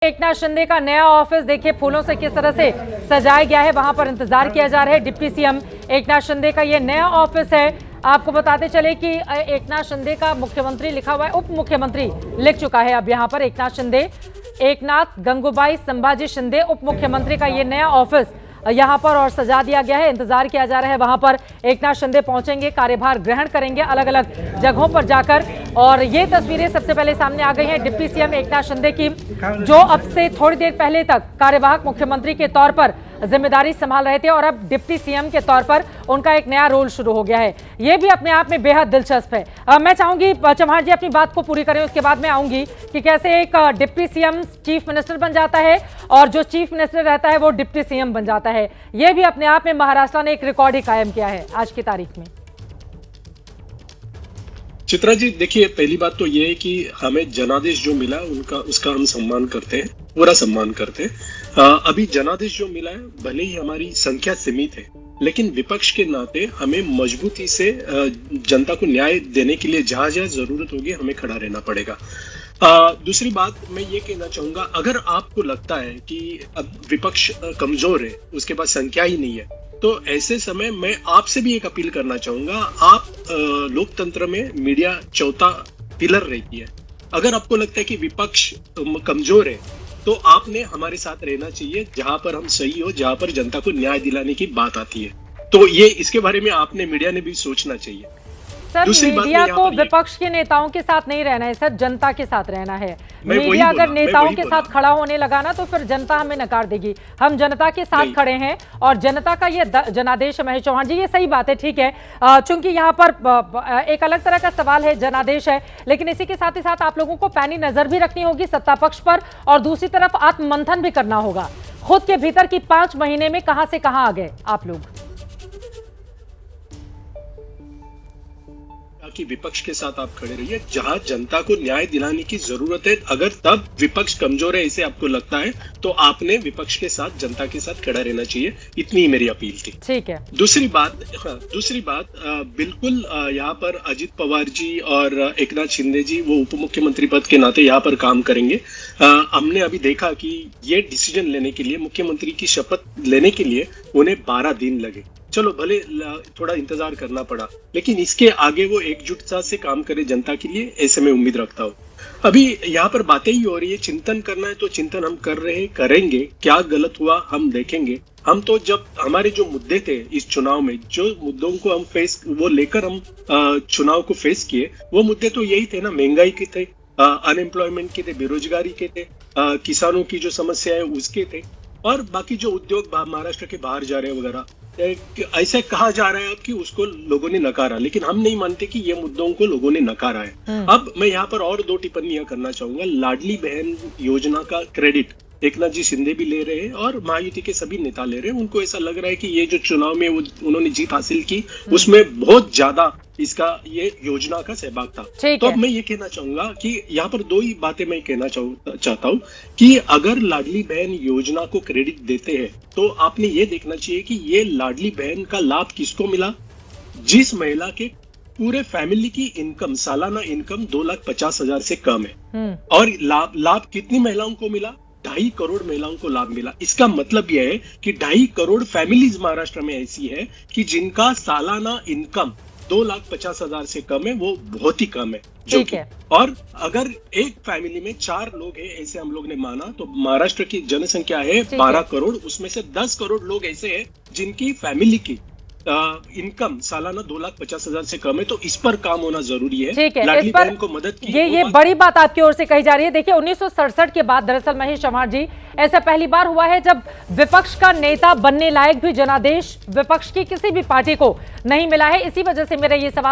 एकनाथ शिंदे का नया ऑफिस देखिए फूलों से किस तरह से सजाया गया है, वहां पर इंतजार किया जा रहा है। डिप्टी सीएम एकनाथ शिंदे का ये नया ऑफिस है। आपको बताते चले कि एकनाथ शिंदे का मुख्यमंत्री लिखा हुआ है, उप मुख्यमंत्री लिख चुका है। अब यहां पर एकनाथ शिंदे, एकनाथ गंगूबाई संभाजी शिंदे उप मुख्यमंत्री का ये नया ऑफिस यहां पर और सजा दिया गया है। इंतजार किया जा रहा है, वहां पर एकनाथ शिंदे पहुंचेंगे, कार्यभार ग्रहण करेंगे अलग अलग जगहों पर जाकर। और ये तस्वीरें सबसे पहले सामने आ गई हैं डिप्टी सीएम एकनाथ शिंदे की, जो अब से थोड़ी देर पहले तक कार्यवाहक मुख्यमंत्री के तौर पर जिम्मेदारी संभाल रहे थे और अब डिप्टी सीएम के तौर पर उनका एक नया रोल शुरू हो गया है। ये भी अपने आप में बेहद दिलचस्प है। मैं चाहूंगी चौहान जी अपनी बात को पूरी करें, उसके बाद मैं आऊंगी कि कैसे एक डिप्टी सीएम चीफ मिनिस्टर बन जाता है और जो चीफ मिनिस्टर रहता है वो डिप्टी सीएम बन जाता है। ये भी अपने आप में महाराष्ट्र ने एक रिकॉर्ड ही कायम किया है आज की तारीख में। चित्रा जी, देखिए, पहली बात तो ये है कि हमें जनादेश जो मिला उसका हम सम्मान करते हैं, पूरा सम्मान करते हैं। अभी जनादेश जो मिला है, भले ही हमारी संख्या सीमित है, लेकिन विपक्ष के नाते हमें मजबूती से जनता को न्याय देने के लिए जहां जहां जरूरत होगी हमें खड़ा रहना पड़ेगा। दूसरी बात मैं ये कहना चाहूंगा, अगर आपको लगता है कि अब विपक्ष कमजोर है, उसके पास संख्या ही नहीं है, तो ऐसे समय मैं आपसे भी एक अपील करना चाहूंगा। आप लोकतंत्र में मीडिया चौथा पिलर रहती है। अगर आपको लगता है कि विपक्ष कमजोर है, तो आपने हमारे साथ रहना चाहिए जहां पर हम सही हो, जहां पर जनता को न्याय दिलाने की बात आती है। तो ये इसके बारे में आपने, मीडिया ने भी सोचना चाहिए। सर, मीडिया को विपक्ष के नेताओं के साथ नहीं रहना है सर, जनता के साथ रहना है। मीडिया अगर नेताओं के साथ खड़ा होने लगा ना तो फिर जनता हमें नकार देगी। हम जनता के साथ खड़े हैं और जनता का ये जनादेश है। महेश चौहान जी, ये सही बात है, ठीक है, चूंकि यहाँ पर एक अलग तरह का सवाल है, जनादेश है, लेकिन इसी के साथ ही साथ आप लोगों को पैनी नजर भी रखनी होगी सत्ता पक्ष पर और दूसरी तरफ आत्ममंथन भी करना होगा खुद के भीतर की 5 महीने में कहां से कहां आ गए आप लोग। कि विपक्ष के साथ आप खड़े रहिए जहां जनता को न्याय दिलाने की जरूरत है। अगर तब विपक्ष कमजोर है ऐसे आपको लगता है, तो आपने विपक्ष के साथ, जनता के साथ खड़ा रहना चाहिए। इतनी ही मेरी अपील थी। ठीक है। दूसरी बात, बिल्कुल यहाँ पर अजित पवार जी और एकनाथ शिंदे जी वो उप मुख्यमंत्री पद के नाते यहाँ पर काम करेंगे। हमने अभी देखा कि ये डिसीजन लेने के लिए, मुख्यमंत्री की शपथ लेने के लिए उन्हें 12 दिन लगे। चलो, भले थोड़ा इंतजार करना पड़ा, लेकिन इसके आगे वो एकजुटता से काम करे जनता के लिए, ऐसे मैं उम्मीद रखता हूँ। अभी यहाँ पर बातें ही हो रही है, चिंतन करना है तो चिंतन हम कर रहे हैं, करेंगे। क्या गलत हुआ हम देखेंगे। हम तो जब हमारे जो मुद्दे थे इस चुनाव में, जो मुद्दों को हम वो लेकर हम चुनाव को फेस किए, वो मुद्दे तो यही थे ना, महंगाई के थे, अनएम्प्लॉयमेंट के थे, बेरोजगारी के थे, किसानों की जो समस्या है उसके थे, और बाकी जो उद्योग महाराष्ट्र के बाहर जा रहे हैं वगैरह। ऐसे कहा जा रहा है अब कि उसको लोगों ने नकारा, लेकिन हम नहीं मानते कि ये मुद्दों को लोगों ने नकारा है। अब मैं यहाँ पर और 2 टिप्पणियां करना चाहूंगा। लाडली बहन योजना का क्रेडिट एकनाथ जी शिंदे भी ले रहे हैं और महायुति के सभी नेता ले रहे हैं। उनको ऐसा लग रहा है कि ये जो चुनाव में उन्होंने जीत हासिल की, उसमें बहुत ज्यादा इसका ये योजना का सहभाग था। तो अब मैं ये कहना चाहूंगा कि यहाँ पर 2 ही बातें मैं कहना चाहता हूँ कि अगर लाडली बहन योजना को क्रेडिट देते हैं तो आपने ये देखना चाहिए कि ये लाडली बहन का लाभ किसको मिला। जिस महिला के पूरे फैमिली की इनकम, सालाना इनकम 2,50,000 से कम है, और लाभ कितनी महिलाओं को मिला, 2.5 करोड़ महिलाओं को लाभ मिला। इसका मतलब यह है कि 2.5 करोड़ फैमिलीज महाराष्ट्र में ऐसी है कि जिनका सालाना इनकम 2,50,000 से कम है, वो बहुत ही कम है। ठीक है। और अगर एक फैमिली में 4 लोग हैं, ऐसे हम लोग ने माना, तो महाराष्ट्र की जनसंख्या है 12 करोड़, उसमें से 10 करोड़ लोग ऐसे हैं जिनकी फैमिली की इनकम सालाना 2,50,000 से कम है। तो इस पर काम होना जरूरी है। ठीक है, लाडली बहन को मदद की। ये बड़ी बात आपकी ओर से कही जा रही है। देखिए, 1967 के बाद दरअसल महेश चौहान जी, ऐसा पहली बार हुआ है जब विपक्ष का नेता बनने लायक भी जनादेश विपक्ष की किसी भी पार्टी को नहीं मिला है। इसी वजह से मेरा ये सवाल